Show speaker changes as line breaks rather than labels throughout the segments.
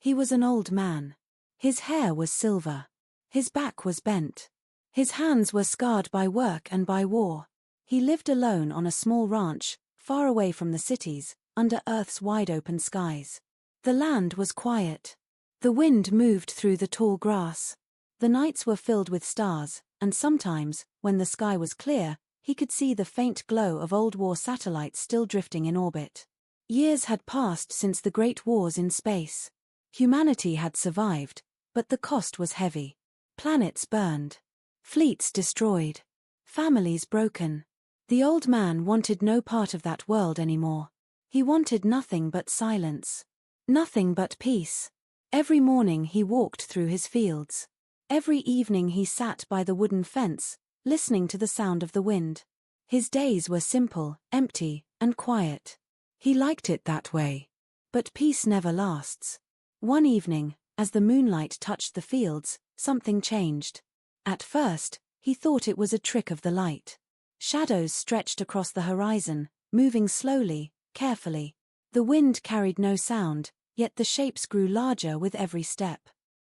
He was an old man. His hair was silver. His back was bent. His hands were scarred by work and by war. He lived alone on a small ranch, far away from the cities, under Earth's wide-open skies. The land was quiet. The wind moved through the tall grass. The nights were filled with stars, and sometimes, when the sky was clear, he could see the faint glow of old war satellites still drifting in orbit. Years had passed since the great wars in space. Humanity had survived, but the cost was heavy. Planets burned. Fleets destroyed. Families broken. The old man wanted no part of that world anymore. He wanted nothing but silence. Nothing but peace. Every morning he walked through his fields. Every evening he sat by the wooden fence, listening to the sound of the wind. His days were simple, empty, and quiet. He liked it that way. But peace never lasts. One evening, as the moonlight touched the fields, something changed. At first, he thought it was a trick of the light. Shadows stretched across the horizon, moving slowly, carefully. The wind carried no sound, yet the shapes grew larger with every step.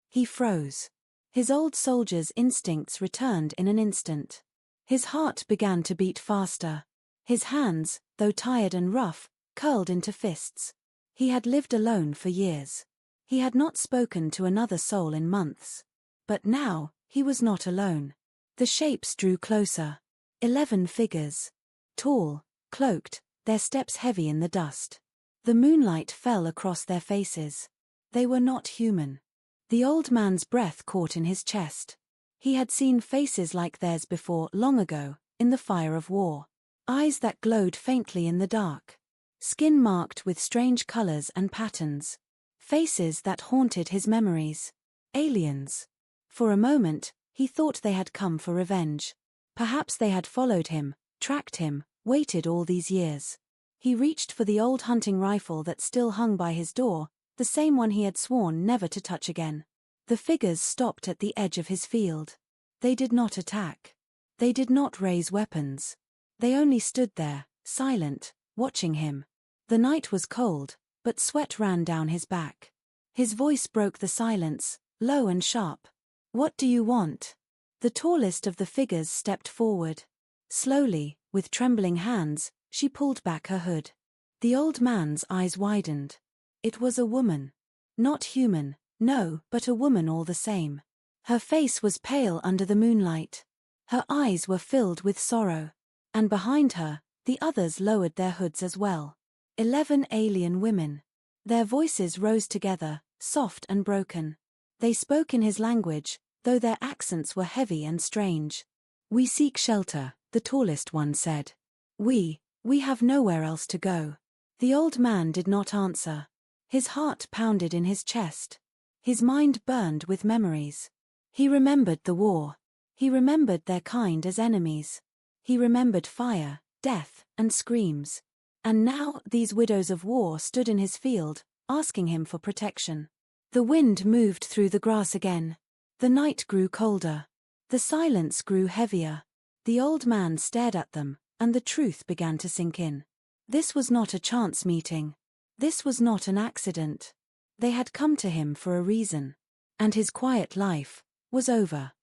He froze. His old soldier's instincts returned in an instant. His heart began to beat faster. His hands, though tired and rough, curled into fists. He had lived alone for years. He had not spoken to another soul in months. But now, he was not alone. The shapes drew closer. 11 figures. Tall, cloaked, their steps heavy in the dust. The moonlight fell across their faces. They were not human. The old man's breath caught in his chest. He had seen faces like theirs before, long ago, in the fire of war. Eyes that glowed faintly in the dark. Skin marked with strange colors and patterns. Faces that haunted his memories. Aliens. For a moment, he thought they had come for revenge. Perhaps they had followed him, tracked him, waited all these years. He reached for the old hunting rifle that still hung by his door, the same one he had sworn never to touch again. The figures stopped at the edge of his field. They did not attack. They did not raise weapons. They only stood there, silent, watching him. The night was cold, but sweat ran down his back. His voice broke the silence, low and sharp. "What do you want?" The tallest of the figures stepped forward. Slowly, with trembling hands, she pulled back her hood. The old man's eyes widened. It was a woman. Not human, no, but a woman all the same. Her face was pale under the moonlight. Her eyes were filled with sorrow. And behind her, the others lowered their hoods as well. 11 alien women. Their voices rose together, soft and broken. They spoke in his language, though their accents were heavy and strange. "We seek shelter," the tallest one said. We have nowhere else to go." The old man did not answer. His heart pounded in his chest. His mind burned with memories. He remembered the war. He remembered their kind as enemies. He remembered fire, death, and screams. And now these widows of war stood in his field, asking him for protection. The wind moved through the grass again. The night grew colder. The silence grew heavier. The old man stared at them, and the truth began to sink in. This was not a chance meeting. This was not an accident. They had come to him for a reason. And his quiet life was over.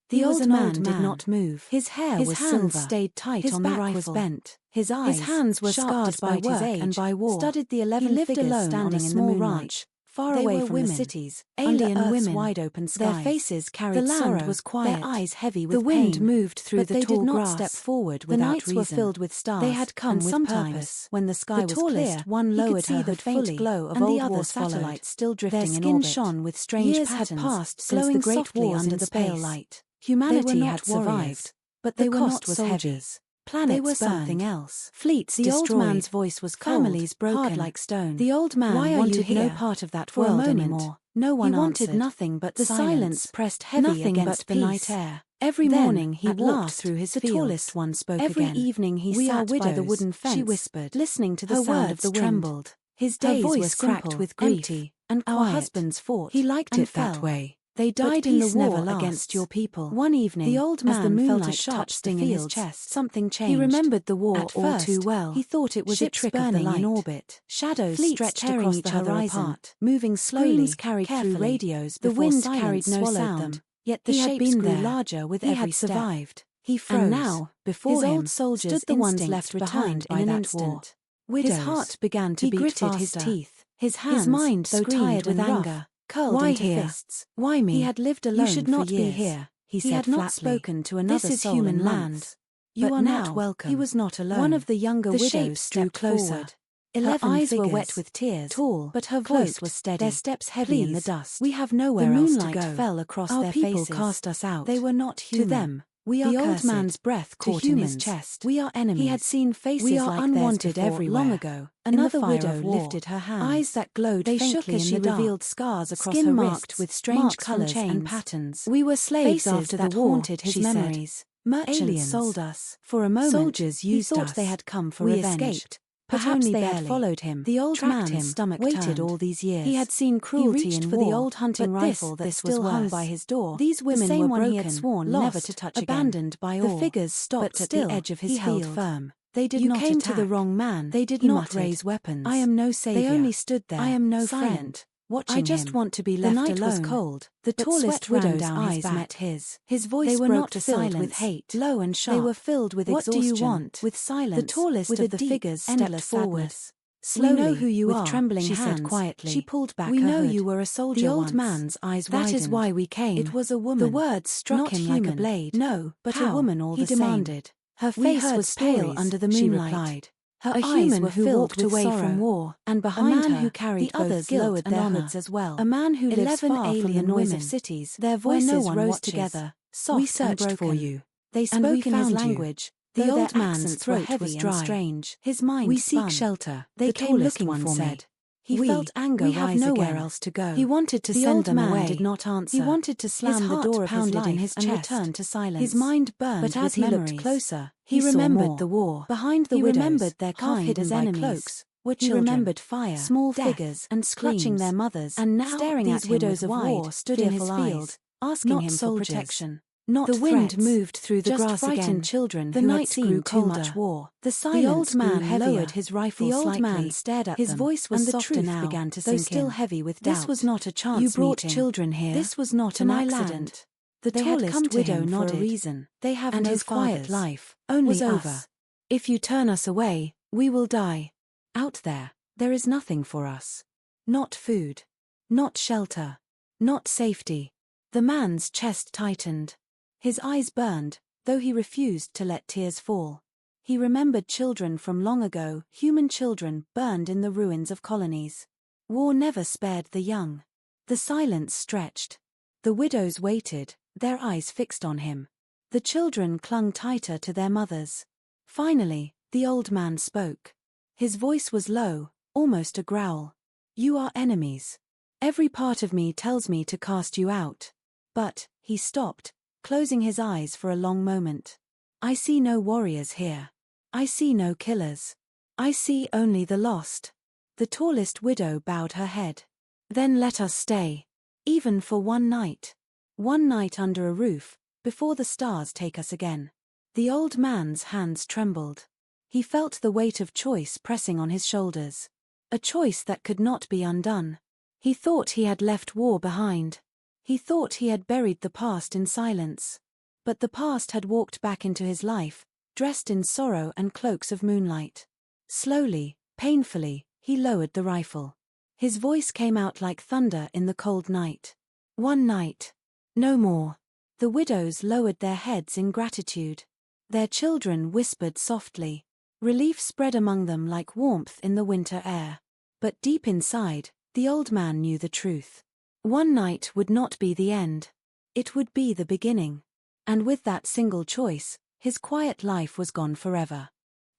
The old man did not move. His hair was silver. His hands stayed tight on the rifle. His back was bent. His hands were scarred by work and by war. Studied the 11 figures alone standing in the moonlight, far away from the cities, alien women, wide open skies. Their faces carried sorrow. The land was quiet. Their eyes heavy with pain. The wind moved through the tall grass. But they did not step forward without reason. The nights were filled with stars. They had come with purpose. When the sky was clear, one lowered her hood fully, glow of old war satellites still drifting in orbit. Their skin shone with strange patterns. Years had passed since the great wars under the pale light. Humanity had survived, but the cost was heavy. Planets were something else. Fleets destroyed. The old man's voice was cold, families broken, hard like stone. The old man wanted no part of that world anymore. No one answered. He wanted nothing but the silence pressed heavy against the night air. Every morning he walked through his fields. The tallest one spoke again. Every evening he sat by the wooden fence, she whispered, listening to the sound of the wind. Trembled. His days were cracked with grief, and our husbands fought. He liked it that way. They died in the war against your people. One evening, the old man felt a sharp sting in his chest. Something changed. He remembered the war all too well. He thought it was a trick of the light. In orbit. Shadows stretched across the horizon, moving slowly. Screams carried through radios. The wind carried no sound. Yet the shapes grew larger with every step. He had survived. He froze. And now, before him, old soldiers stood the ones left behind by that war. Widows. His heart began to beat faster. He gritted his teeth. His hands, his mind, though tired with anger, curled into fists. Why me? He had lived alone. You should not be here. He said flatly. Not spoken to another. This is human land. You are not welcome. He was not alone. One of the younger widows drew closer. 11 eyes were wet with tears, tall, but her voice was steady. Their steps heavy in the dust. We have nowhere else to go. The moonlight fell across their faces. Our people cast us out. They were not human. To them, we are cursed. The old man's breath caught in his chest. We are enemies. He had seen faces like unwanted everywhere. Long ago, another widow lifted her hands. Eyes that glowed faintly as she revealed scars across her wrists, marked with strange colors and patterns. We were slaves after the war, haunted his memories. Merchants sold us. For a moment, soldiers used us. He thought they had come for revenge. We escaped. Perhaps they had followed him. The old man's stomach waited all these years. He had seen cruelty in war, for the old hunting rifle that still hung by his door. These women were broken, he had sworn never to touch abandoned by all. The figures stopped at the edge of his field. He held firm. They did not attack. You came to the wrong man. They did not raise weapons. I am no savior. They only stood there. I am no friend. Watching I just want to be left alone. The night was cold. The tallest widow's eyes met his. His voice broke the silence. Filled with hate, low and sharp. They were filled with exhaustion. What do you want? With silence. The tallest of the figures stepped forward. Slowly, we know who you are, trembling she hands, said quietly. She pulled back we her know hood. You were a soldier The old once. Man's eyes widened. That is why we came. It was a woman. The words struck not him human. Like a blade. No, but how? A woman all he the demanded. Same. Her face was pale under the moonlight. She replied. Her eyes were filled with away sorrow. From war, and behind her, who carried the others lowered their hoods as well. A man who lives far from the noise of cities. Their voices no rose watches. Together, soft we searched and broken. For you. They spoke in his language. The old man's throat was dry. And strange. His mind we seek shelter. They came looking for me. He felt anger rise again. We have nowhere else to go. He wanted to send them away. The old man did not answer. He wanted to slam the door of his life in his chest and return to silence. His mind burned but as he looked closer, he remembered the war. Behind the widows, he remembered their kind as enemies. Cloaks, were children. He remembered fire, small figures, and clutching their mothers. And now staring at widows of war stood in his field, asking him for protection. Not the wind threats. Moved through the grass frightened children. The night grew colder. Too much war. The silence the old man lowered his rifle slightly. The old man stared at his them. Voice was and softer the truth now, began to sink still in. Heavy with doubt. This was not a chance you brought meeting. Children here. This was not an accident. The they tallest had come to widow nodded. For a reason. They have and no his quiet life only was us. Over. If you turn us away, we will die. Out there is nothing for us. Not food. Not shelter. Not safety. The man's chest tightened. His eyes burned, though he refused to let tears fall. He remembered children from long ago, human children burned in the ruins of colonies. War never spared the young. The silence stretched. The widows waited, their eyes fixed on him. The children clung tighter to their mothers. Finally, the old man spoke. His voice was low, almost a growl. You are enemies. Every part of me tells me to cast you out. But, he stopped, closing his eyes for a long moment. I see no warriors here. I see no killers. I see only the lost. The tallest widow bowed her head. Then let us stay. Even for one night. One night under a roof, before the stars take us again. The old man's hands trembled. He felt the weight of choice pressing on his shoulders. A choice that could not be undone. He thought he had left war behind. He thought he had buried the past in silence. But the past had walked back into his life, dressed in sorrow and cloaks of moonlight. Slowly, painfully, he lowered the rifle. His voice came out like thunder in the cold night. One night. No more. The widows lowered their heads in gratitude. Their children whispered softly. Relief spread among them like warmth in the winter air. But deep inside, the old man knew the truth. One night would not be the end. It would be the beginning. And with that single choice, his quiet life was gone forever.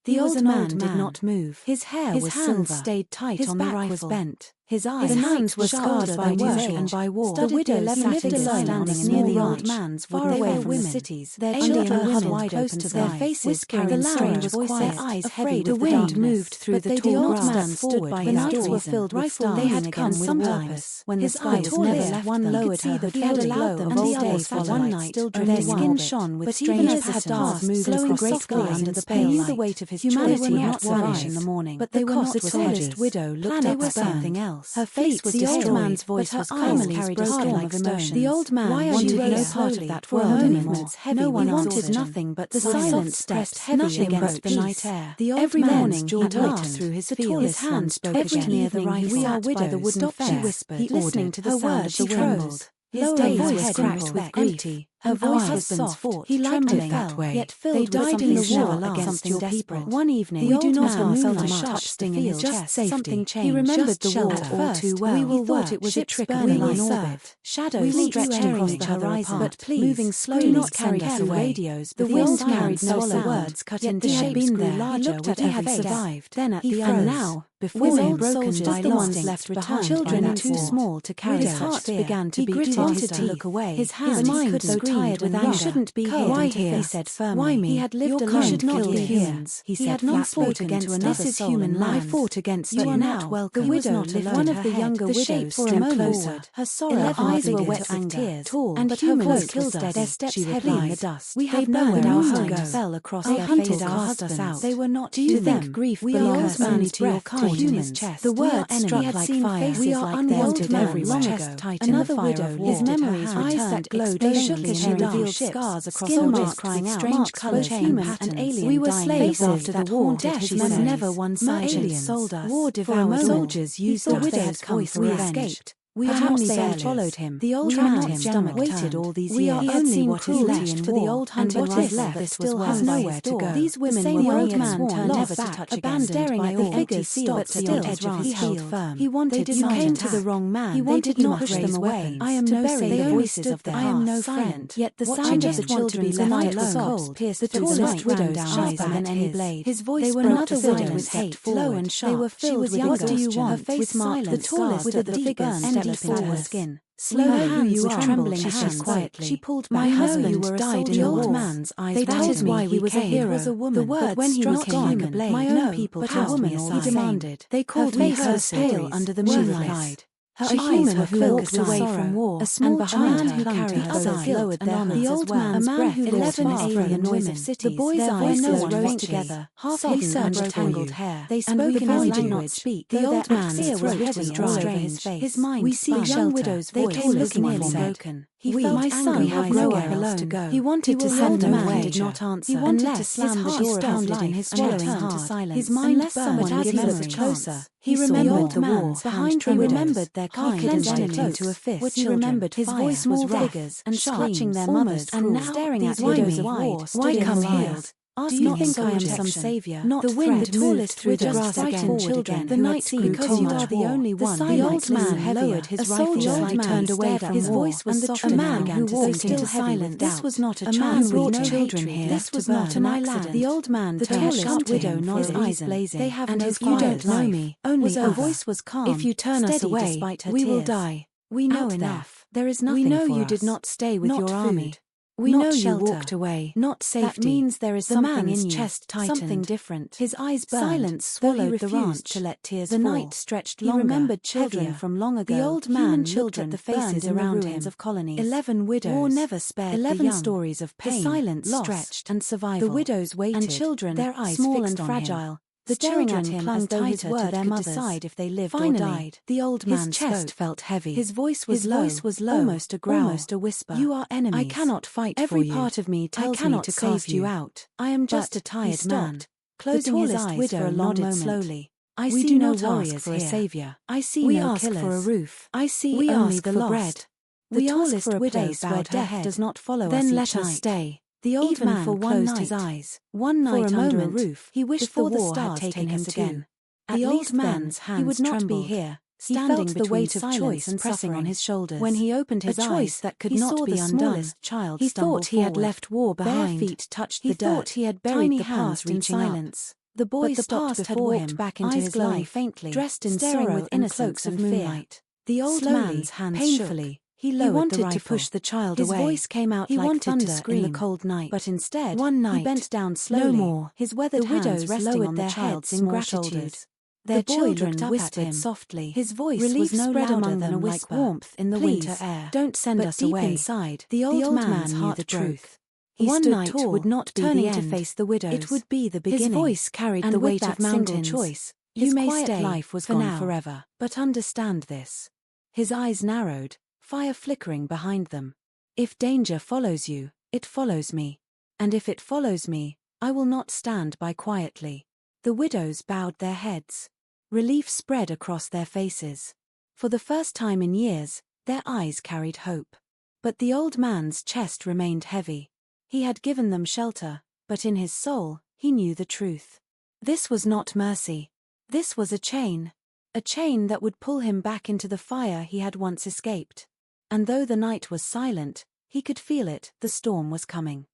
The old man did not move. His hair was silver. His hands stayed tight on the rifle. His back was bent. His hands were scarred by work and by war. The widow lived alone standing near the old man's, far away from the cities. Their children held wide open to their faces, carrying strange voices, their eyes heavy. The wind moved through the tall grass forward. The nights were filled with stars. They had come sometimes when the sky was never left. One lowered her hood, had allowed them old days for one night. Their skin shone with strange patterns, moving gracefully under the pale light. They knew the weight of his choice would not vanish in the morning, but the tallest widow looked at something else. Her face was destroyed, the old man's voice was calmly carried a storm of emotion. The old man wanted no part of that world anymore. No one wanted nothing but the silent steps heavy against the night air. Every morning he passed through his field. His hands spoke again. Near the right, we are widows. By the wooden fair, she whispered, listening to the sound of the wind. His days were cracked with grief. Her voice was soft. He liked it that way. Yet filled with something war against your people. One evening, the old man felt a sharp sting in his chest. Something changed. He remembered the war all too well. We thought it was a trick burning in orbit. Shadows stretched across the horizon, but please, moving slowly, not carried us away. Radios, the wind carried no sound. Words cut into the shapes grew larger. He had survived. Then at the end, now, before him, broken by the ones left behind, children too small to carry. His heart began to beat. He wanted to look away. His hands couldn't. Tired with anger. Shouldn't be here. Why here? He said firmly. Why me? He had lived alone. Should not be here. He had not fought against another soul. This is human land. I fought against you. Are not welcome. The widow not alone. One of the younger widows for a moment forward. Her sorrow eyes were wet with tears. Tall and her voice killed us. Their steps heavy in the dust. We have nowhere our home fell across their faces. Cast us out. They were not. Do you think grief belongs only to your kind? His chest. The words struck like fire. We are unwanted everywhere. Chest tight in the fire of war. His memories returned. Glowed faintly. She revealed scars across her wrist, crying out, strange colors, human and alien. We were slaves after the war. Death was never one-sided. Sold us. War devoured soldiers used the widow's voice. We escaped. We had followed him. The old man's stomach waited all these years. We are only what is left for the old hunter. What is left that still has nowhere to go. These women were the old man turned never to touch again, staring at the figures stopped at the edge of his held firm. He wanted you came to the wrong man. He wanted not push them away. I am no savior. The voices of their hearts. I am no silent. Yet the sound of the children's night was cold, pierced the tallest widow's eyes than any blade. His voice broke the silence with hate, low and sharp. They were filled with what do you want? Her face marked the tallest with the deep burn forward skin. Slowly, who you are, trembling hands quietly. She pulled back. My husband died in the old man's eyes. That is why he was a hero. Was a woman. The words when he was gone, my own people held me aside. He demanded. They called me her pale under the moonlight. Her eyes were filled away from war. A small child who carried others lowered their heads. The old man's breath, 11 alien women. The boy's eyes rose together, half hidden under tangled hair. They spoke in his language. The old man's throat was dry over his face. His mind we see a young widow's voice. They came looking for him broken. He felt my son had nowhere else to go. He wanted to send them away. Did not answer. He wanted to slam the door of in his swallowing heart. His mind burned as he looked closer. He remembered the war behind. He remembered their kind and enemy to a fist. He remembered his voice was rough and clutching their mothers and now staring at widows wide. Why come here? Do you think I am some savior? Not the wind moved through the grass again. Children, the night grew because you are the only one. The old man lowered his rifle. The old man turned away from his voice was soft. A man who walked into silence. This was not a child. Brought children here. This was not an accident. The old man, the tallest widow, nodded, eyes blazing. They have no you don't know me. Only her voice was calm. If you turn us away, we will die. We know enough. There is nothing. We know you did not stay with your army. We know you walked away. Not safety. That means there is something in your chest tightened. Something different. His eyes burned. Silence swallowed the ranch to let tears fall. The night stretched longer. He remembered children from long ago. The old man looked at the faces around him of colonies. 11 widows. War never spared 11 stories of pain. The silence stretched and survival. The widows waited. And children, their eyes small and fragile. The children clung tighter to their mothers. Decide if they lived or died. The old man's chest felt heavy. His voice was low, almost a growl, almost a whisper. You are enemies. I cannot fight for you. Every part of me tells me to cast you out. I am just a tired man. Closing his eyes for a long moment. Slowly. I see no warriors for a savior. I see no killers. We ask for a roof. I see only the lost. We ask for a place where death does not follow us. Then let us stay. The old man closed his eyes. One night under a roof, he wished the war had taken him again. The old man's hands he would not be here, standing between the weight of choice and pressing on his shoulders. When he opened his eyes that could not be undone, he thought he had left war behind. Bare feet touched the dirt. He thought he had buried the past in silence. The boy stopped before him, back into his life, faintly, dressed in sorrow with innocence and moonlight. The old man's hands painfully. He wanted to push the child away. His voice came out like thunder in the cold night. But instead, one night, he bent down slowly. No more. His weathered hands resting on the child's small shoulders. Their children whispered softly. His voice was no louder than a whisper. Like warmth in the winter air. Don't send us away. Deep inside, the old man's heart broke. One night would not be the end. To face the widows. It would be the beginning. His voice carried the weight of mountains. Choice. You may stay. Life was gone forever. But understand this. His eyes narrowed, fire flickering behind them. If danger follows you, it follows me. And if it follows me, I will not stand by quietly. The widows bowed their heads. Relief spread across their faces. For the first time in years, their eyes carried hope. But the old man's chest remained heavy. He had given them shelter, but in his soul, he knew the truth. This was not mercy. This was a chain that would pull him back into the fire he had once escaped. And though the night was silent, he could feel it, the storm was coming.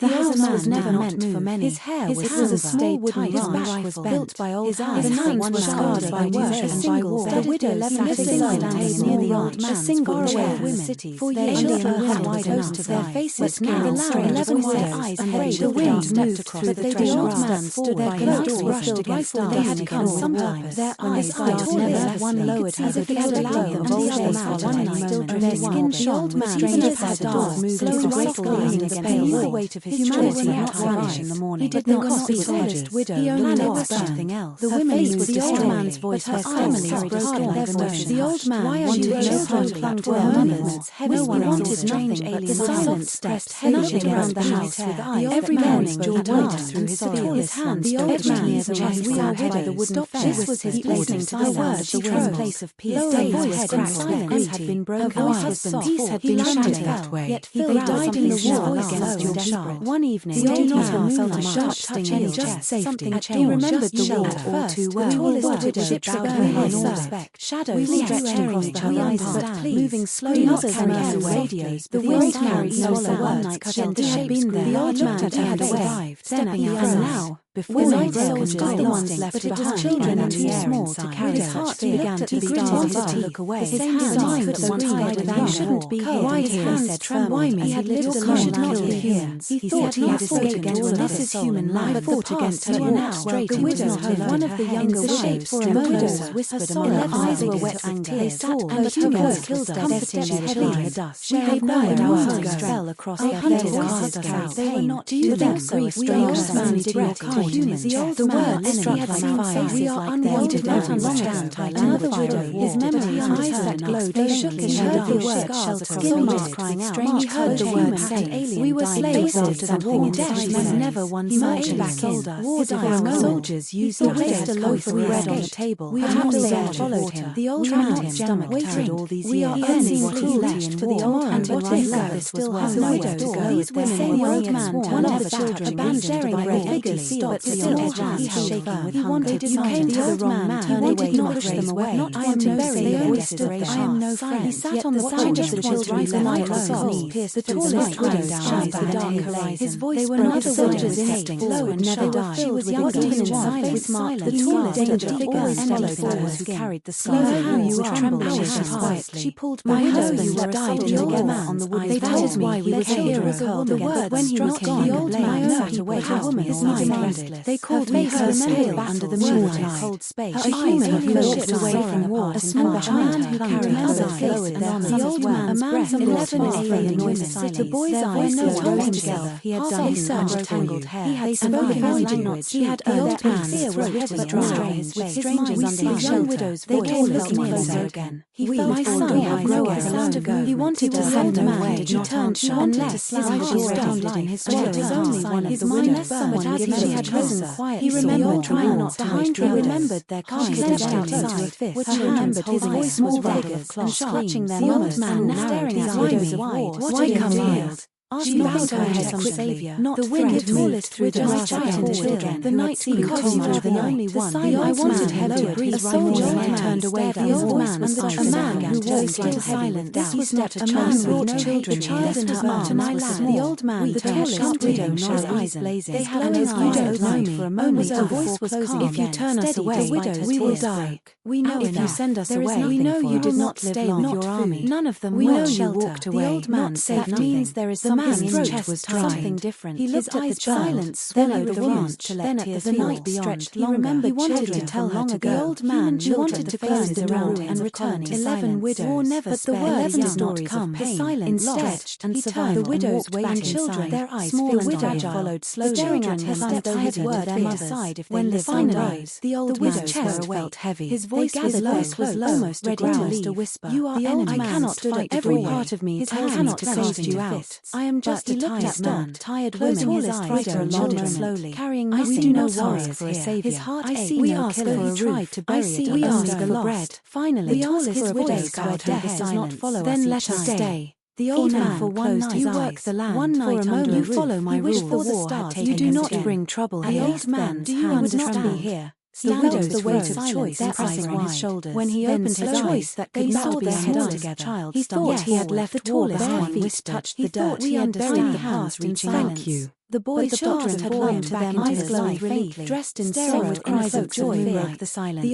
The house was never meant for many. His hair was a small wooden back was built by old hands. The night was scarred by work and by war. The widows sat standing near the old man, a single chair women. For years the wind had close to their faces now. 11 eyes frayed. The wind moved through the old man stood there, clothes brushed against dust. They had come sometimes. Their eyes never left one lowered as if he had allowed them. The other man one night still their skin shone. Strange as the door moved through the graceful against the pale wall. Weight of his humanity not vanish in the morning. He did not speak soldiers. Widow, he only lost something else. The women was the old man's voice, her family was broken their emotion. The old man wanted children clung to their mothers. No one wanted strange alien. The silence pressed heavily around the house with eyes. Every morning George wanted through his hands. The old man's chest wheeled by the wooden fence. This was his listening to the words, the wind place of peace. Days was cracked, silence had been broken. Her voice was soft. Peace had been shattered that way. Yet they died in the war against your desperate. One evening, the old man felt a sharp touching in his chest. Something changed. He remembered the war all too well. The tallest widow bowed her head in respect. Shadows stretched across the horizon, moving slowly. Others carried radios. The wind carried no words. The shapes grew. The old man turned away, stepping out. And now, before night soldiers, the ones left behind, children and too small to carry. His heart began to start to look away. His hands could one tired with you shouldn't be here. Why here? Said firmly. Why me? He had lived alone not be humans. He thought he had escaped against all this is human life, but fought against her now. The widow lived. One of the younger widows for a moment whispered, and her eyes were wet with tears. They sat and two girls killed us, comforting their children. The dust. We had cried hours fell across their faces. Cast us out. They were not to them. Grief strange man did your kind. The old man struck like fire. We are unwanted. Don't understand. Another widow. His memory eyes that glowed. They shook and heard the word shelter. Skin marks crying out. We heard the word say. We were slaves after the war. Death was never one soldier back in. War died. Soldiers used to place a loaf of bread on the table. We had the followed him. The old man's stomach carried all these years. We are earning what he left for the old and what he left still has nowhere to go. These women were old man one of the children abandoned by the figures stopped. He had shaken with hunger. They came to the wrong man. He wanted not push them away. I am no savior. I am no friend. He sat on the side of the children with light alone. The tallest widow shines the dark horizon. His voice broke. Other soldiers instinct would never die. She was young, even inside with silence. The tallest danger always followed those who carried the scar. How you were trembling quietly. She pulled my husband had died together on the wood. That is why we were children. The word when he was gone, the old man sat away. His mind restless. They called me her spirit under the moonlight, cold space. A human who looked away from war, a small man who carried others lowered their hands. The old man's breath, 11 alien women. The boy's eyes told himself he had done his untangled hair. He had spoken language. He had the old man's fear was written dry with strangers under his shelter. They came looking closer again. He felt my son had nowhere else to go. He wanted to send them away. He turned sharp to slide astounded in his sword. Was only one of the widows, but as he had chosen quiet, he remembered trying not to hide. He remembered their kind. She clenched out into a fist. Her hands, his voice was ragged and clutching their mother's man, staring at widows of war. Why come here? She bowed her head quickly. The wind moved through the grass behind children. The night grew colder than the only one. The old man heavier breeze. A soldier turned away from the old man, and a man who walked like silent. This was not a man who brought children. A child in her arms was small. The old man, the tallest widow, his eyes blazing. They had his eyes night for a moment. The voice was calm. If you turn us away, we will die. We know if you send us away, we know you did not live long with your army. None of them will shelter. The old man said that means there is something in his chest, something different. He looked at the silence, swallowed the ranch, then at the night stretched longer. He wanted to tell her to go. The old man looked at the faces around and returned. 11 widows, but the word did not come. The silence lost and survived. The widows waited. Children, their eyes small and fragile, followed slowly, staring at her steps ahead of their mother's side. If when the finally, the old man's chest felt heavy. His voice was low, almost ready to whisper. You are enemy. I cannot fight. Every part of me cannot cast you out. I am just a tired man. Tired women. His eyes for a long moment, slowly, carrying nothing. We do not ask for a savior. His heart ached. We ask for a roof. I see. We ask for bread. Finally, we ask for a widow bowed her head. Not follow us. Then let us stay. The old man for one night you work the land. One night for a moment you follow my rules. For the start, you do not bring trouble here. The old man, do you understand here? The widow's the weight of choice pressing on his shoulders. When he opened his eyes, that could not be undone. He thought he had left the tallest one feet touched the dirt. He understood the past reaching out. Thank you. The boy's children had walked to their mother's life relief, dressed in sorrow with cries of joy broke the silence.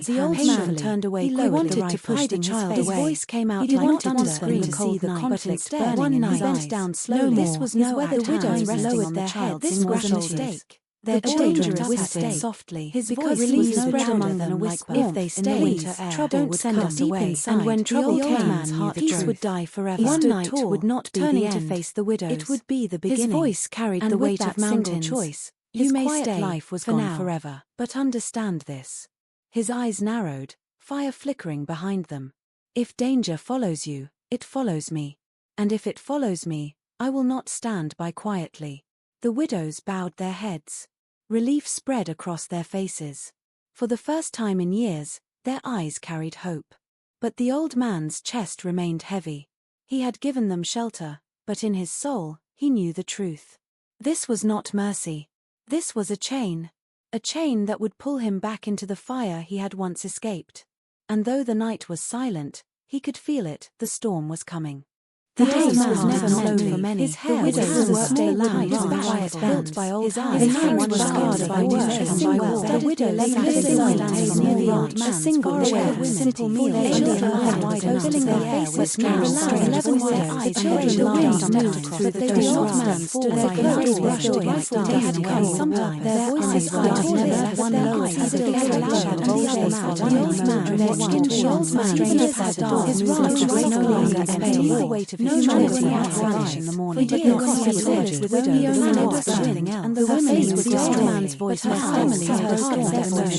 The old man turned away. He wanted to push the child away. His voice came out like thunder from the cold night, but instead one night bent down slowly. This was no other widows resting on the child. This was a mistake. Their children whispered softly. His voice relief spread among them like warmth. If they stayed, trouble would send us away. And when trouble came, peace would die forever. One night would not be the end. To face the widows. It would be the beginning. His voice carried the weight of mountains. Choice. You may stay. Life was gone forever. But understand this. His eyes narrowed, fire flickering behind them. If danger follows you, it follows me. And if it follows me, I will not stand by quietly. The widows bowed their heads. Relief spread across their faces. For the first time in years, their eyes carried hope. But the old man's chest remained heavy. He had given them shelter, but in his soul, he knew the truth. This was not mercy. This was a chain that would pull him back into the fire he had once escaped. And though the night was silent, he could feel it, the storm was coming. The days was never slowly for many. His hair was a small lamp, his back built by old eyes. His hands were scarred by work and by war. The widow lay silent near the old man. A single chair, simple meal, under the light wide open, filling their faces now. 11 widows, the children laughed through the old man stood there, their brushed against the they had come sometime. Their voices were never one low, as if they had allowed the old man, their skin shone, strange as a dog. His ranch was no longer empty. The weight of no humanity had vanished in the morning, but the concierge with only a man was something else. And the women was the old man's voice was family heard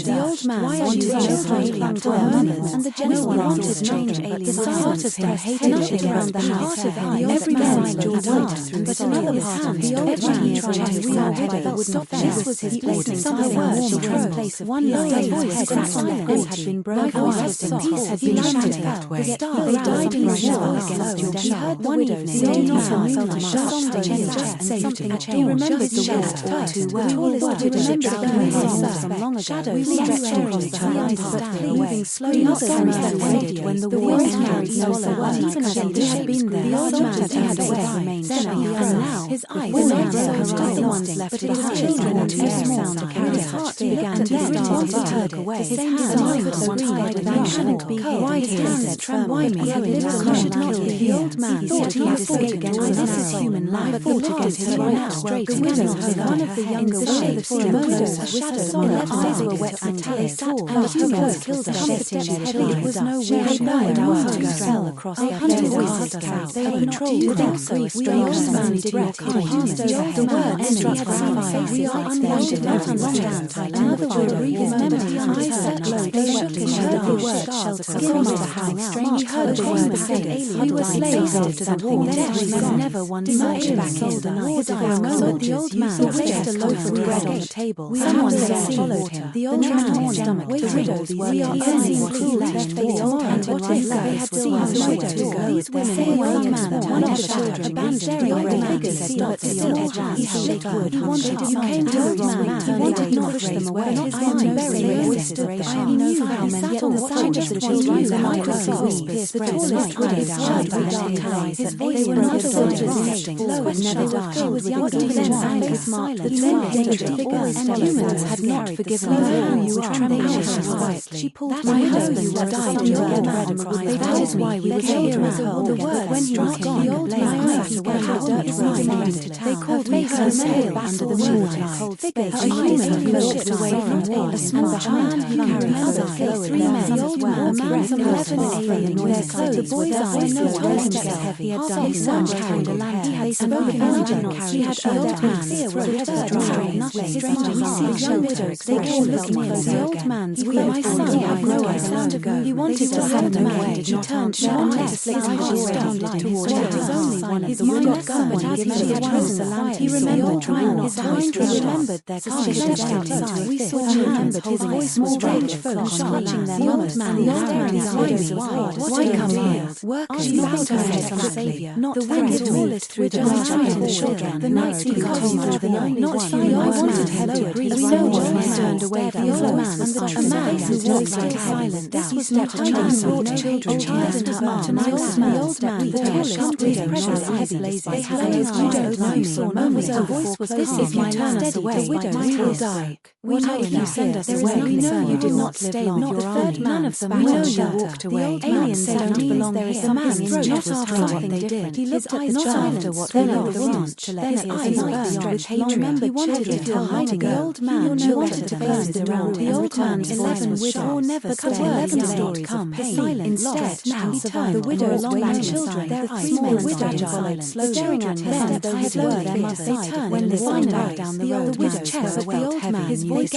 the old man wanted children clung to their mothers, and the gentleman wanted change, but the part of him hated nothing around the house. Every man danced, but another part of the old man tried to realize would not. This was his place. Some words she chose. Place of one line was cracked on the edge had been broken. Peace had been shattered that way. They died in the war against your child. One evening, the old man felt a sharp change and something changed. He remembered the war too well. He remembered the ways from long ago. Shadows stretching each other, but moving slowly. Others faded when the wind carried no sound. Even shade had been there. The old man turned away, remained shy, and now his eyes were not the ones left behind. Children and too small to carry. His heart began to start to turn away. His hands were tied without shouldn't be here. His hands trembled. Why me? I should not be here. The old man thought he had escaped against another human life, but fought against his right straight. The widow was one of the younger widows. For a moment, a shadow. Her eyes were wet with tears, and the humans killed her. It was no way. Nowhere to sell across their voices out. They patrolled also a strange man did not passed over. The words struck fire. We are unwashed, did not understand. Another widow remembered his eyes set low. They shook his heard the word shelter across the house. He heard the word say, we were after the war, never once searched back in. For a moment the old man placed a loaf of bread on the table. Someone had followed him. The old man's stomach turned. We are only what he left for the old man. What if they had seen nowhere to go? These women were young man, one of the children, abandoned the old figures had not still he held wood. He wanted you came to the old man. He wanted not push them away. His mind bury desperation. He knew how men yet the sight of the children in the microscope. The tallest widows shied back his voice were not a soldier's instinct. Low and never died. She was young to his anger silent. The danger figures humans had not forgiven her. You were trembling quietly. She pulled my husband died in your bread across. That is why we came as a woman. When he was gone, the old man sat away the dirt rising. They called me her sail under the moonlight. Cold figures. A human looked away from war. A small man who carried others. Three men. The old man, a man from 11 alien noise. The boy's eyes no one heavy. He had done his son carried a lamp. He had spoken in She had the old man's throat dry. Nothing strange. We see young widows. They came looking for the old man's weird. My son had no idea to go. He wanted to send him away. He turned sharp to flick his down towards her. It was only one of the widows. But as he had chosen the lamp, he remembered trying his mind. He remembered their kind. She stepped outside. We saw remembered his voice was rageful and watching their mothers. The old man's widows wide. Why come here? Workers bowed her head from Saviour. Not the wind tallest through the night in the children. The night because you were the only one. I wanted her to breathe. We know what man turned away. The old man was a man who walked like silent. This was the tiny man brought children child in her arms. The old man bore a sharp precious heavy blazes. They had his widow you saw no was her voice was this if you turn us away, the widows will die. We know if you send us away, we know you did not stay long. Your army, none of them know you walked away. Aliens don't belong here. The man's throat was after what they did. He looked at the child after what they lost. Then his eyes burned with hatred. He wanted to tell hiding the old man knew better to burn the around. The old man's 11 widows never stayed. 11 stories come silent. Instead, now the widows waiting children. Their small widows followed slowly. Staring at them, they had lowered their mother. They turned when they went down the road. The widow's chest, but the old man, his voice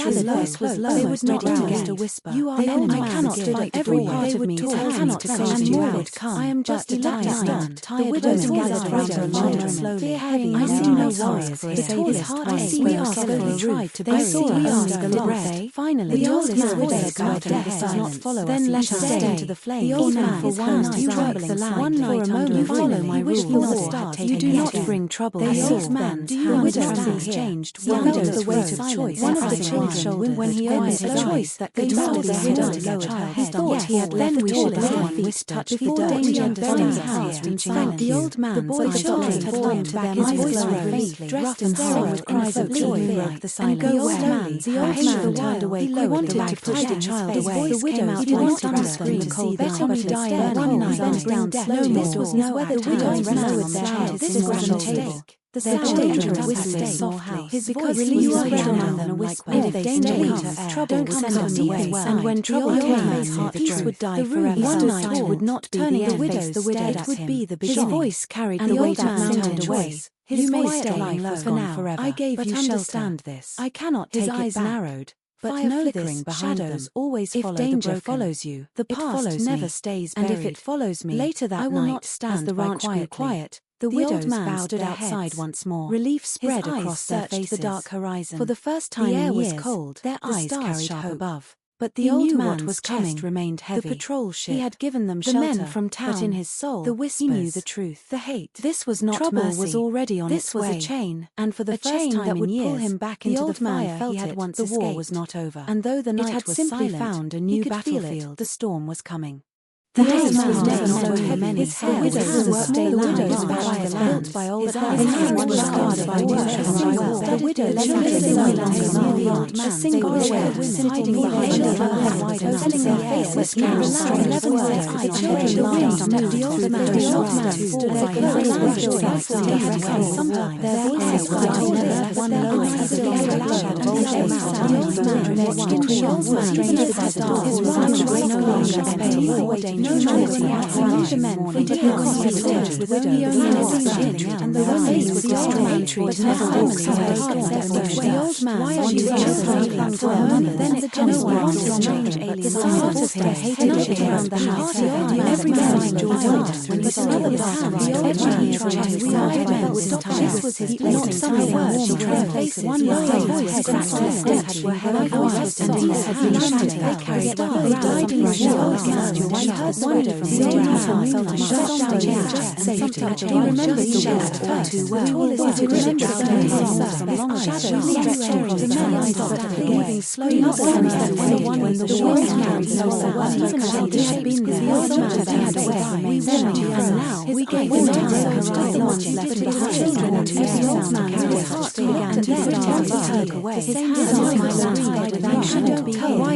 was low. They would not get a whisper. You are enemy. I cannot fight every part of me. I cannot cast you out. I am just a lion. The widows gathered round her children slowly. I see no warriors. The tallest heart we asked for a room. They saw us a lot. Finally, the tallest widow got does not follow us. Then let us stay into the flame. The old man for one night you work the land. One night for a moment you follow my rule. You do not bring trouble. The old man's hands changed. One of the weight of choice. One of the children when he opened a choice that could not be hidden to lower her head. Thought he had left we should have feet touch before danger burying the house reaching silent. The old man, the boy's children had gone to back his voice rose, dressed and staring with cries of joy like the silent. The old man turned away. He wanted to push the child away. The widow he did not understand the cold. Better we die at one night than bring death. No, this was no other. The widows lowered their heads. This was a mistake. The children whispered softly. His voice released better than a whisper. If danger comes, trouble will send us away. And when trouble came, peace would die forever. One night would not be the end. The widow would be the beginning. His voice carried the weight of mountain choice. You may stay low for now. Forever. I gave you understand this. I cannot take it back. Narrowed. But know this, shadows always follow the broken. If danger follows you, the past never stays buried. And if it follows me, later that I will not stand the ranch quiet. The widow's man stood outside once more. Relief spread across their faces. The dark horizon. For the first time, the air was cold. Their eyes carried hope above. But the old man's chest remained heavy. The patrol ship. He had given them shelter. The men from town. But in his soul, the whispers. He knew the truth. The hate. This was not trouble. Mercy. Was already on its way. This was a chain, and for the first time that would pull him back into the fire he had once escaped. The war was not over, and though the night was simply found a new battlefield, the storm was coming. The house was never so heavy. His hair was the widow's was built by old hands was scarred by war. The widow lived no longer near the old man. A single chair hiding behind the wide telling their faces carried strong 11 words. The children laughed at the old man. The old man stood like a man. Sometimes their voices cried together, one low as a loud shadow. The old man watched in the old man stranger by the door. His ranch was no longer empty. no humanity had the men from the house with only and the Romans was destroyed, but never walks the old man wanted to for a moment, then the general wanted to change the start of him hated it around the house. Every man George when the other part the old man tried to this was his place in time. She replaced one voice cracked his death were held quiet and he had been shouted. They carried they died in the war against your wife. One from the old man felt a shot down safety. He remembered the word too well. He wanted to remember from long shadows stretched across the man stopped leaving slowly not when the war married so even they had been there. The old man had away. We went now. We gave him time. The ones left behind children and the old man his heart began to start away. His hands on my land shouldn't be here. Why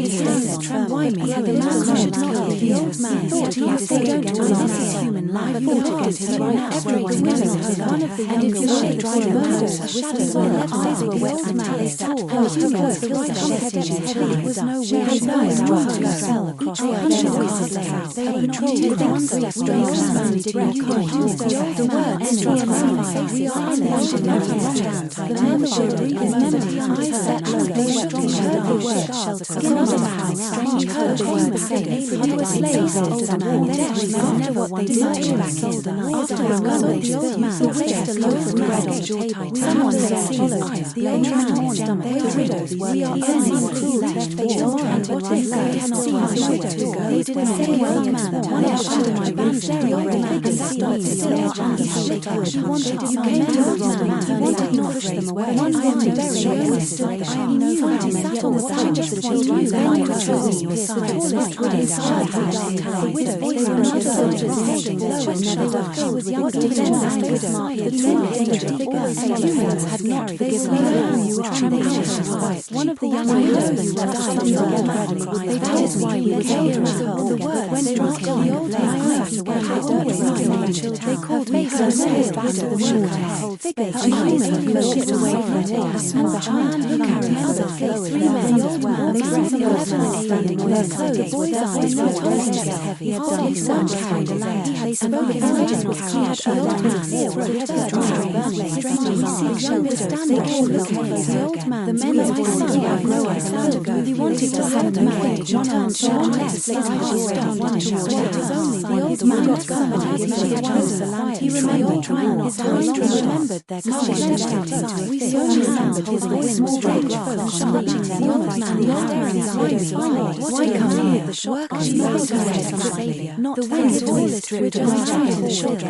me? The man should kill the old man thought he had escaped against human life. He fought against his right. Everyone knows one of the younger boys tried to murder. A shadow when their eyes were wet and they stepped forward towards the rider heavy. It was no way fell across the ocean. They patrolled one step strange man did not come. The word entered we are the membership his memory eyes set low. They heard the word shelter. Another man strange heard the word say he was slaves older man. Then never what they did back sold the night. After a gun the old man wished a loaf of bread on your table. Someone said followed him. The old man stomach the widows we are only left the children what they say cannot see the widows go. They didn't say the old man wanted to my band. The old man could stop he wanted to came to the wrong man. He wanted not push them away. One wanted very he knew how he sat on the side of the children. They control your side. The widows they were not soldiers holding their children. They was young defense and the humans had not forgiven you are trembling. One of the young widows died incredibly. That is why we were here the word when struck the old man sat away. They called me her name back to the work. Figures she was shipped away from it. And the man who carried other three men as well. They brought the old man standing on their clothes. The boy's eyes were altogether heavy. He had done so much carried a lamp. They spoke in original carried the old man's ear with a third burning. Strangely see young widows the old man. The men of my son were growing. He wanted to have the man. One arm turned left. The old man got governed. He had chosen the land. He remembered his house. He remembered their cottage outside. We saw his hands holding a small red phone, watching their old man. The old man's eyes wide. Why come here? The shotgun. She rose away from Saviour. Not the wind's voice dripped on my child.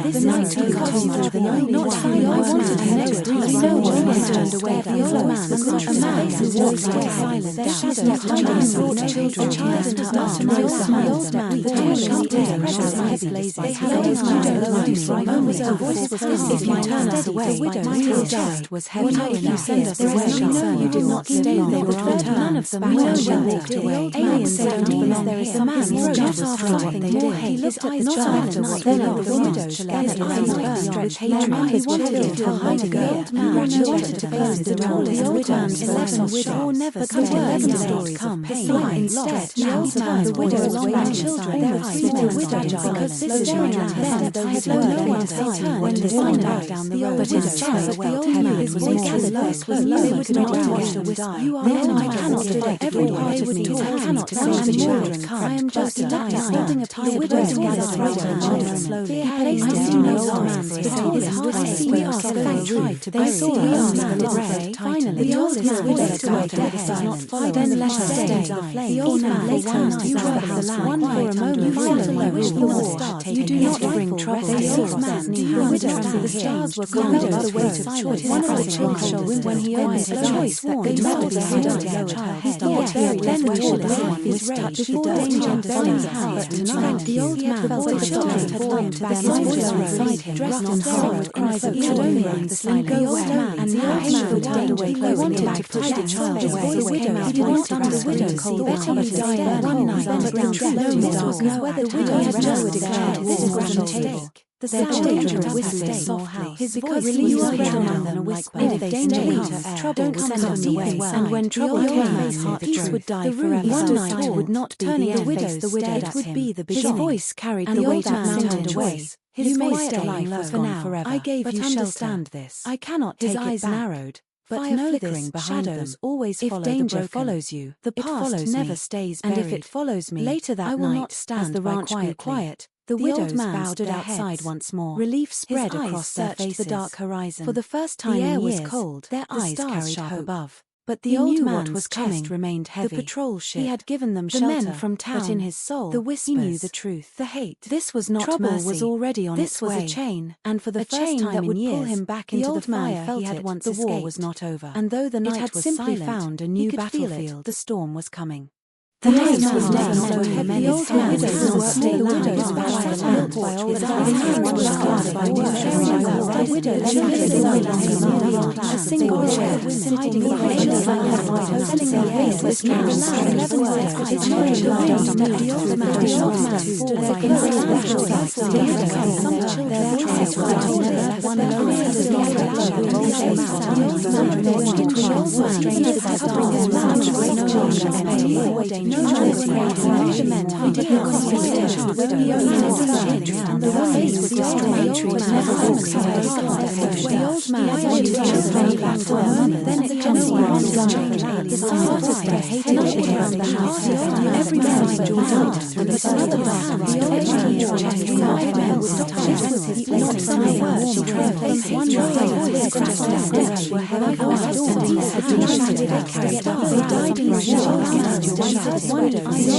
This night he called the only not fine. I wanted him next time. No one turned away. The old man was not a man who walked like silent. Their shadows hiding brought children. Child does not know the old man. The tears dead. Precious heavy blazing. They had his widow alone for a moment. The voice was if you turn us away, the widow's just was heavy. If you send us away, we know you did not stay. They would return. None of them walked away. Aliens don't belong. There is a man just after what they did. He looked at the child and then at the widows gathered around the burn with hatred. He wanted to hide the old man. He wanted to face the tallest widow's 11 widows. Never come 11 stories come. Instead, the widows long children. There are 3 widows because this is staring at them. Though his no one said when they find out down the road. But his child, the old man was gathered first was low. They would not watch the widow. You are then I cannot debate every part of me. I cannot tell the children. I am just a dying holding a piece of bread gathered right hand slowly. I see no old man for his heart. We asked they tried to bury the old man. Finally, the old man walked away dead. Not follow. Then let us stay. The old man lay down. You rub the land. One for a moment. Finally, reach the wall. You do not bring trouble. The old man knew the stars were gone by the weight of choice. One of the children, when he opened a choice, that they must be hidden young child. Then we all the his rage, before danger buried his house. But tonight the old man felt the stars had gone to their voices beside him, dressed in sorrow with cries of joy and the silent old man. And now the danger he wanted to push the child away. The widow, he did not under the widow cold better he died one night, but down slow whether the widow had just declared this is grand mistake. The
Their children whispered softly.
His
Because
voice
he
was
was
around
around
them
and
whispered.
and if
If
danger
danger
comes,
comes,
trouble
don't
will
come
come
deep
away.
inside.
And when
The
trouble
old
came,
man
peace
truth.
would die
The room
forever.
one
One
night
night
would not be
turning
the
the
end.
widows
The widow
stared
at
at would
him.
be the
His
beginning.
voice carried
And
the
the
weight
old
of
man
mountain
turned away.
choice.
His
You may
quiet
stay
life
low
was
for
gone
now.
forever.
I gave
But
you shelter.
understand this.
I cannot
His
take it
eyes
back.
narrowed. But
Fire
know
flickering
this,
behind
shadows
them.
always
If
follow
danger
the broken.
follows you,
The
it
past
follows
never
me.
stays
And
buried.
if it follows me,
Later that
I will
night,
not stand
as the
by
ranch grew
quietly.
quiet,
The
the
widows
old man
bowed
stood
their
outside
heads.
once more.
Relief
His
spread
eyes
across their
searched
faces.
the dark horizon.
For the first time
the air
in
was
years,
cold.
their
The
eyes
stars
carried
sharp
hope.
above.
But the
He
old
knew what
man's
was
chest
coming.
remained heavy.
The patrol ship.
He had given them
the
shelter,
men from town.
but in his soul,
The whispers.
he knew the truth.
The hate.
This was not
Trouble
mercy.
was already on
This
its
was
way.
a chain, and for the
A
first
chain
time
that
in
would
years,
pull him back
the
into the
old man
fire
felt
he had
it.
once
The war
escaped.
was not over, and though the
It
night
had
was
simply
silent,
found a
he
new
could feel it.
battlefield.
The storm was coming.
The
The
night
night
was
was
never
never
so
so
heavy.
heavy.
The old
His
man's
hands
hands
worked
stayed
the
loud
widows
by
by
the
the
lamp
lamp.
by old
His
His
eyes
eyes
were
were
scarred
scarred
by
by
work.
The widows
She lived
lived
alone
alone
in
in
the
the
dark.
dark.
A single chair
sitting
hiding
behind
behind
the
the
lamp,
lamp,
telling
their
their
face
face
was
was
cast.
cast.
11 words.
His
His
children
children
laughed.
laughed.
The old man stood
Their
like a
clothes
lamb
were
joy.
cast.
The
Their
widows
voices
some
were
children.
their
Their
voices
voices
were
were
louder.
louder.
One
The
lower.
eyes of
The
the
other
other
louder.
showed
The
both
old
faces.
man
The old man watched it
the old man
even as the
covering his mouth
stars
was
no
no
longer
longer
empty.
no
No
longer
more
afraid.
afraid.
Measurement
He
hunted
did
the
not
cost
see
the
the
widow.
The old man was
Something
changed,
and
and
the
the
face
face
was
was
destroyed.
destroyed.
The
Never
old
walked
man
away.
the old man
Why
wanted
did
to
you
go
say
back
that
to a moment. Then it comes
no one
around
was
the
changed.
land.
The
The
sun
sun
was
stay
hated
around the house. Every man enjoyed art through the other hand. The old man tried to guide men with documents. Not some words she trembled. One voice crashed down. Death were heavy voices and in their hand they carried up. They died in the war against your wonder. I he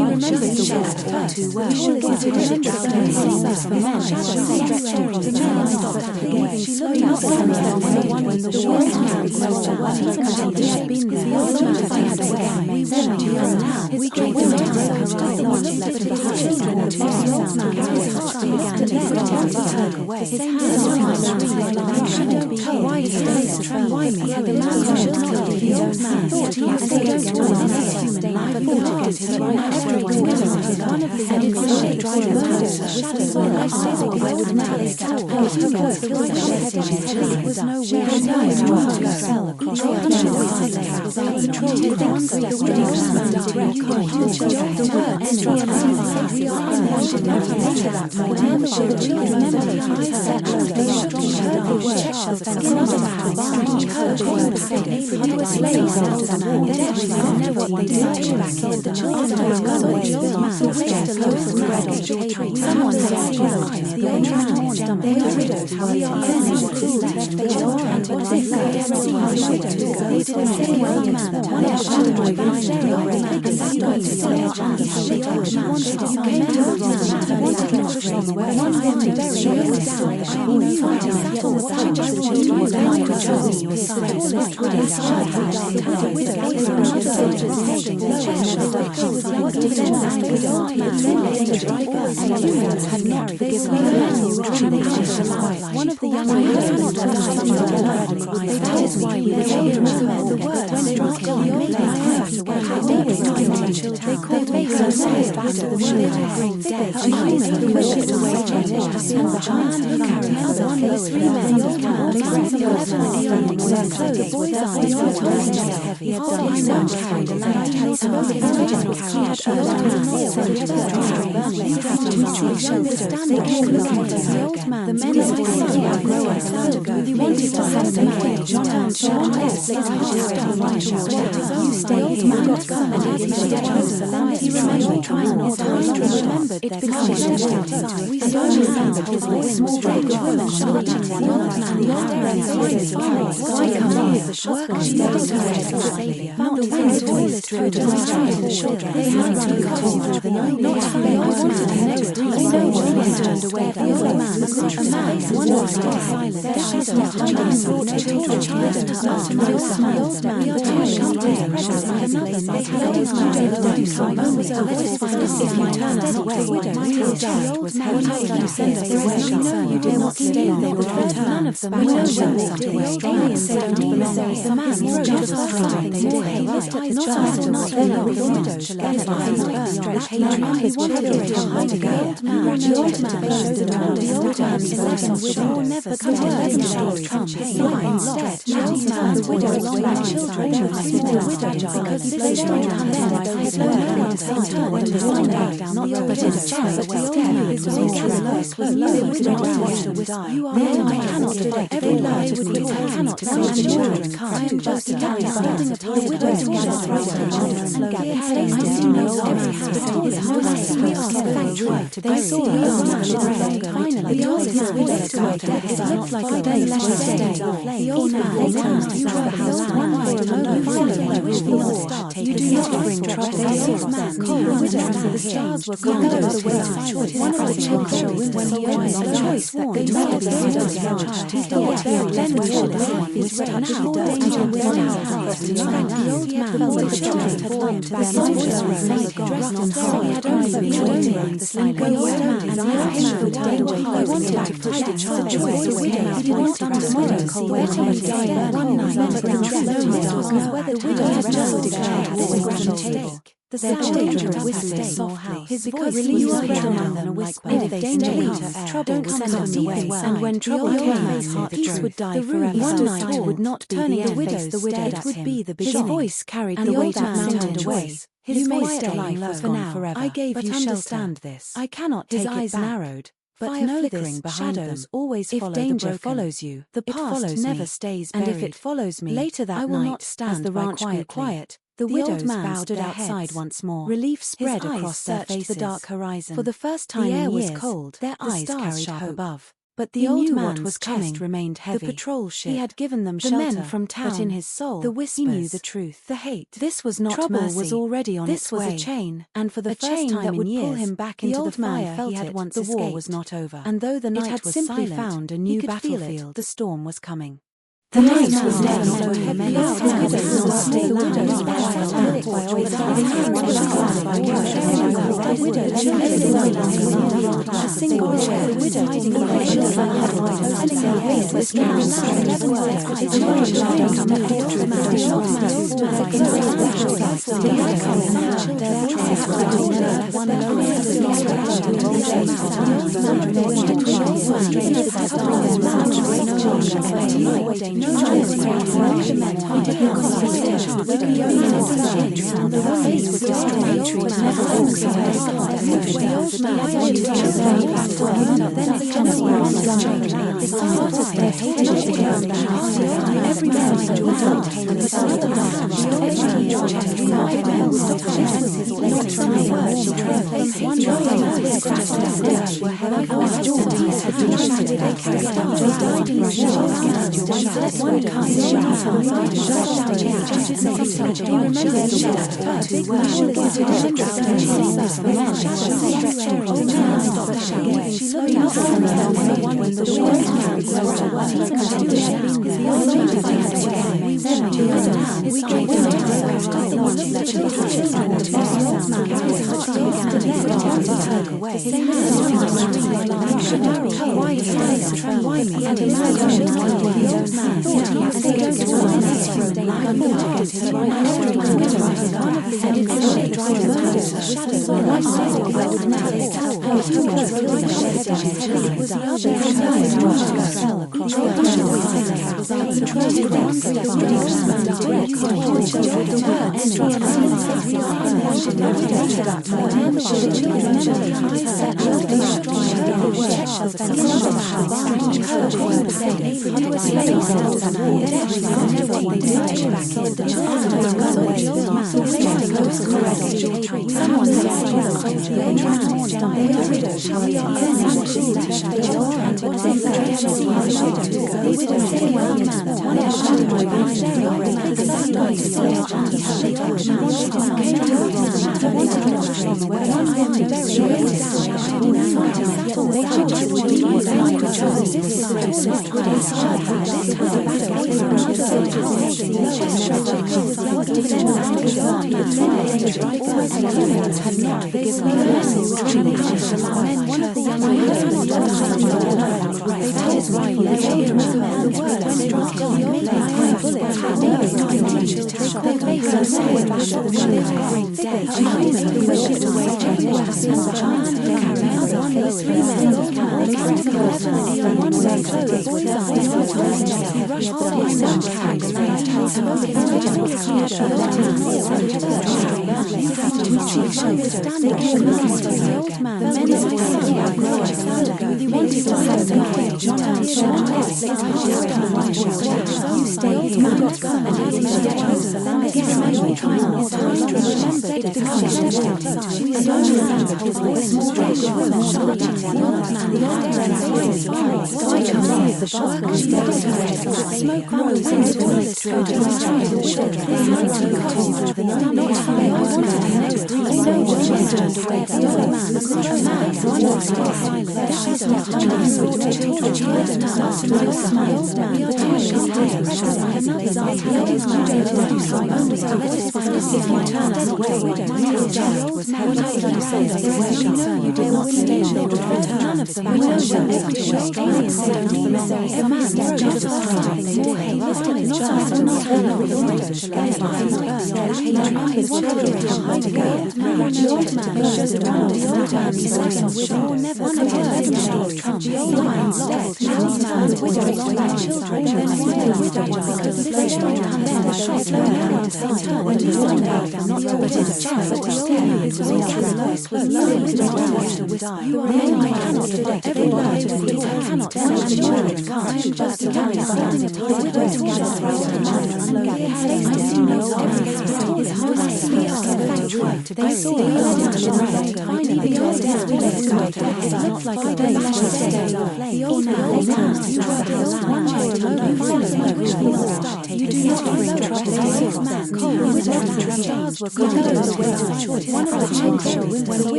remembered the word too well. She looked out when the war had been there. The old man had away. We warned you now. His great ones left the children. The old man began to turn away. His hands why me? The man who should not be the old man thought he had escaped human life, but looked at his right every one of the young shaped shadows on the eyes of the old man. It was no weird night to fell across the one of the young turned away. The old man looked at man, wondering silent. The shadow of time brought a tall child to start to know the old man. We are tired of another. They had his mother some moments of this was if you turn us away, we will die. Was what I said they were concerned. You did not stay, they would return. None of them were something away. Only said the man wrote just like they did. He looked at his child and not then the widow to let his eyes burn. His consideration hide again. The old man showed around the old man's voice with all never come to the story campaign. The old man, the widow, long children, the widow, because this is not come then, they so many decide when to find out, not the widow's child, but the old man, his voice was low, the widow watched the die. I cannot fight every lie with you, I cannot touch the children, I am just a man standing at the widow's gather I see no every house, we are factory, they saw the old man, finally the old man, it looked like a day left the old man, you were the house one for another, finally wish for the start, you do not bring trouble, the old man, cold widow, the stars were gone over the way, one of the children, when he owns a choice that they made the widow's child, then we should laugh is ready to danger with the old man, the children had won to their voice dressed in sorry, had only joined the silent widow, and the old man died away, I wanted to push the child away, the widow, he wanted to tomorrow, where he died one night, never down slowly, where the widow had just declared this is grand table. Their children whispered softly. His voice released down than a whisper. If they danger, trouble comes away. And when trouble came, peace would die forever. One night would not be turning the widow's it would be the beginning. His voice carried the weight of mountain away. His quiet life was gone forever. I gave you shelter. This. I cannot take it back. His eyes narrowed. But know this, shadows always follow the broken. If danger follows you, the past never stays buried. And if it follows me, later that I will not stand as the ranch grew quiet. The old man stood outside once more. Relief spread across their faces. The dark horizon. For the first time the air was cold. Their eyes carried hope above. But the old man's chest remained heavy. The patrol ship. He had given them shelter. The men from town. But in his soul, the whispers. He knew the truth. The hate. This was not trouble. Mercy. Was already on its way. This was a chain. And for the first time that would pull him back into the fire he had once escaped. The war was not over. And though the night was simply found a new battlefield, the storm was coming. The night was dead, so heavy. The widow's a single chair, the widow hiding away,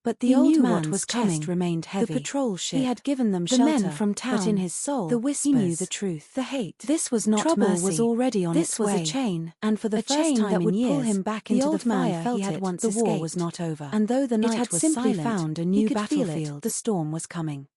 But the old man's chest remained heavy. The patrol ship, he had given them shelter. The men from town, but in his soul, the whispers, he knew the truth, the hate. This was not trouble mercy. Was already on its way. This was a chain, and for the first time that would pull him back into the fire he had once escaped. The war was not over, and though the night was silent, found a new battlefield. The storm was coming.